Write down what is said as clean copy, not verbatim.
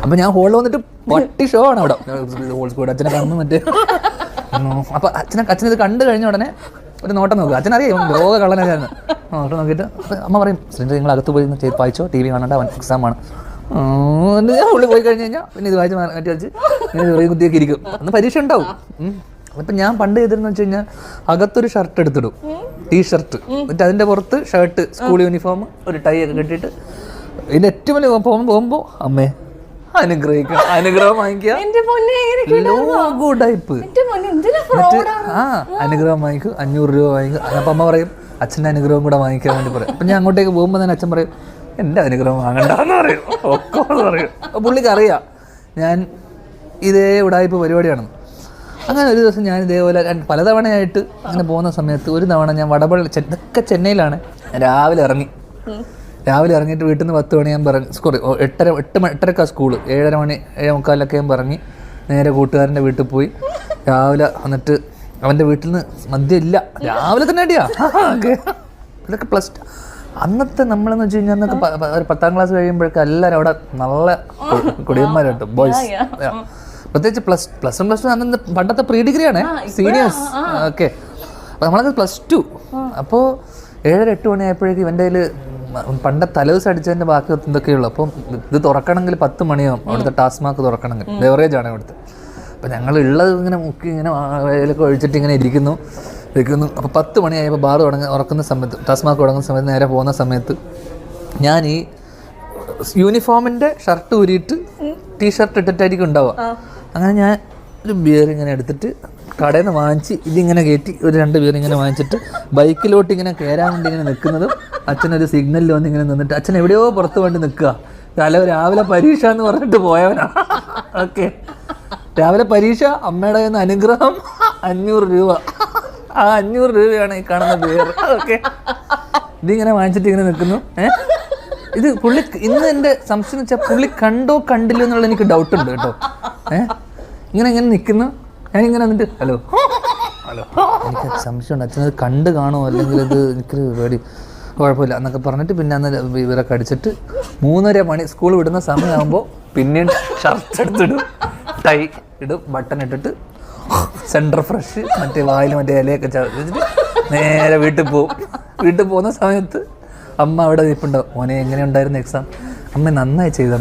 അപ്പം ഞാൻ ഹോളിൽ വന്നിട്ട് പട്ടി ഷോ ആണ് അവിടെ ഹോൾ സ്കൂൾ അച്ഛനെ കാണുന്നു മറ്റേ. അപ്പം അച്ഛനിത് കണ്ടു കഴിഞ്ഞ ഉടനെ ഒരു നോട്ടം നോക്കുക. അച്ഛനറിയാം ലോക കള്ളനായിരുന്നു. നോട്ടം നോക്കിയിട്ട് അമ്മ പറയും ശ്രീന്ദ്ര നിങ്ങൾ അകത്ത് പോയി വായിച്ചോ, ടി വി കാണണ്ട, അവൻ എക്സാമാണ്. ഞാൻ ഉള്ളിൽ പോയി കഴിഞ്ഞ് കഴിഞ്ഞാൽ പിന്നെ ഇത് വായിച്ച് മാറ്റി വെച്ച് ഇങ്ങനെ ചെറിയ കുത്തിയൊക്കെ ഇരിക്കും. അന്ന് പരീക്ഷ ഉണ്ടാവും. അപ്പം ഞാൻ പണ്ട് ചെയ്തിരുന്നു വെച്ച് കഴിഞ്ഞാൽ അകത്തൊരു ഷർട്ട് എടുത്തിടും, ടീഷർട്ട്, എന്നിട്ട് അതിൻ്റെ പുറത്ത് ഷർട്ട്, സ്കൂൾ യൂണിഫോം, ഒരു ടൈ ഒക്കെ കെട്ടിയിട്ട് ഇതിൻ്റെ ഏറ്റവും വലിയ പോകുമ്പോൾ അമ്മേ അനുഗ്രഹിക്കണം, അനുഗ്രഹം വാങ്ങിക്കുക, ടൈപ്പ് എന്നിട്ട് അനുഗ്രഹം വാങ്ങിക്കും, 500 രൂപ വാങ്ങിക്കും. അപ്പം അമ്മ പറയും അച്ഛൻ്റെ അനുഗ്രഹം കൂടെ വാങ്ങിക്കാൻ വേണ്ടി പറയും. അപ്പം ഞാൻ അങ്ങോട്ടേക്ക് പോകുമ്പോൾ തന്നെ അച്ഛൻ പറയും എൻ്റെ അനുഗ്രഹം വാങ്ങണ്ടെന്ന് പറയും, ഒക്കെ എന്ന് പറയും. അപ്പോൾ പുള്ളിക്ക് അറിയാം ഞാൻ ഇതേ ഉടായ്പ പരിപാടിയാണെന്ന്. അങ്ങനെ ഒരു ദിവസം ഞാൻ ഇതേപോലെ പലതവണയായിട്ട് അങ്ങനെ പോകുന്ന സമയത്ത് ഒരു തവണ ഞാൻ വടപള്ളി, ഇതൊക്കെ ചെന്നൈയിലാണ്, രാവിലെ ഇറങ്ങിയിട്ട് വീട്ടിൽ നിന്ന് 10 മണിയാകുമ്പോൾ ഇറങ്ങി, സോറി 8:30 സ്കൂള്, 7:30 7:45 ഇറങ്ങി നേരെ കൂട്ടുകാരൻ്റെ വീട്ടിൽ പോയി. രാവിലെ വന്നിട്ട് അവൻ്റെ വീട്ടിൽ നിന്ന് മദ്യം ഇല്ല, രാവിലെ തന്നെ അടിയാ. ഇതൊക്കെ +2 അന്നത്തെ നമ്മളെന്ന് വെച്ച് കഴിഞ്ഞാൽ അന്നൊക്കെ ഒരു 10ാം ക്ലാസ് കഴിയുമ്പോഴൊക്കെ എല്ലാവരും അവിടെ നല്ല കുടിയന്മാരുണ്ട്, ബോയ്സ്. പ്രത്യേകിച്ച് +1 അന്ന് പണ്ടത്തെ പ്രീ ഡിഗ്രിയാണ്, സീനിയേഴ്സ്. ഓക്കെ, അപ്പോൾ നമ്മളത് +2. അപ്പോൾ 7-8 മണിയായപ്പോഴേക്കും ഇവൻ്റെ കയ്യിൽ പണ്ട് തലേദിവസം അടിച്ചതിൻ്റെ ബാക്കി എന്തൊക്കെയുള്ളൂ. അപ്പം ഇത് തുറക്കണമെങ്കിൽ 10 മണിയാവും, അവിടുത്തെ ടാസ്മാർക്ക് തുറക്കണമെങ്കിൽ, ബെവറേജ് ആണ് ഇവിടുത്തെ. അപ്പം ഞങ്ങൾ ഉള്ളത് ഇങ്ങനെ മുക്കി ഇങ്ങനെ വേലൊക്കെ ഒഴിച്ചിട്ട് ഇങ്ങനെ ഇരിക്കുന്നു. അപ്പോൾ 10 മണിയായപ്പോൾ ബാർ ഉറക്കുന്ന സമയത്ത്, ടാസ്മാർക്ക് തുടങ്ങുന്ന സമയത്ത് നേരെ പോകുന്ന സമയത്ത് ഞാൻ ഈ യൂണിഫോമിൻ്റെ ഷർട്ട് ഊരിയിട്ട് ടീഷർട്ട് ഇട്ടിട്ടായിരിക്കും ഉണ്ടാവുക. അങ്ങനെ ഞാൻ ഒരു ബിയർ ഇങ്ങനെ എടുത്തിട്ട് കടയിൽ നിന്ന് വാങ്ങിച്ച് ഇതിങ്ങനെ കയറ്റി ഒരു 2 ബിയർ ഇങ്ങനെ വാങ്ങിച്ചിട്ട് ബൈക്കിലോട്ട് ഇങ്ങനെ കയറാൻ വേണ്ടി ഇങ്ങനെ നിൽക്കുന്നതും അച്ഛനൊരു സിഗ്നലിൽ വന്ന് ഇങ്ങനെ നിന്നിട്ട് അച്ഛൻ എവിടെയോ പുറത്ത് വേണ്ടി നിൽക്കുക. രാവിലെ പരീക്ഷ എന്ന് പറഞ്ഞിട്ട് പോയവനാ. ഓക്കെ, രാവിലെ പരീക്ഷ, അമ്മയുടെ കയ്യിൽ നിന്ന് അനുഗ്രഹം 500 രൂപ. ആ 500 രൂപയാണ് ഈ കാണുന്ന ബിയർ. ഓക്കെ, ഇതിങ്ങനെ വാങ്ങിച്ചിട്ട് ഇങ്ങനെ നിൽക്കുന്നു. ഇത് പുള്ളി ഇന്ന് എൻ്റെ സംശയം വെച്ചാൽ പുള്ളി കണ്ടോ കണ്ടില്ലോ എന്നുള്ള എനിക്ക് ഡൗട്ടുണ്ട് കേട്ടോ. ഇങ്ങനെ നിൽക്കുന്നു, ഞാനിങ്ങനെ വന്നിട്ട് ഹലോ എനിക്ക് സംശയമുണ്ട് അച്ഛനത് കണ്ട് കാണുമോ അല്ലെങ്കിൽ ഇത് എനിക്കൊരു പേടി, കുഴപ്പമില്ല എന്നൊക്കെ പറഞ്ഞിട്ട് പിന്നെ അന്ന് ഇവരൊക്കെ അടിച്ചിട്ട് 3:30 മണി സ്കൂൾ വിടുന്ന സമയമാകുമ്പോൾ പിന്നീട് ഷർട്ട് എടുത്തിടും, ടൈ ഇടും, ബട്ടൺ ഇട്ടിട്ട് സെൻറ്റർ ഫ്രഷ് മറ്റേ വായിൽ മറ്റേ ഇലയൊക്കെ ചതച്ചിട്ട് നേരെ വീട്ടിൽ പോകും. വീട്ടിൽ പോകുന്ന സമയത്ത് അമ്മ അവിടെ നിൽപ്പുണ്ടാവും. മോനെ എങ്ങനെ ഉണ്ടായിരുന്നു എക്സാം? അമ്മ നന്നായി ചെയ്തു.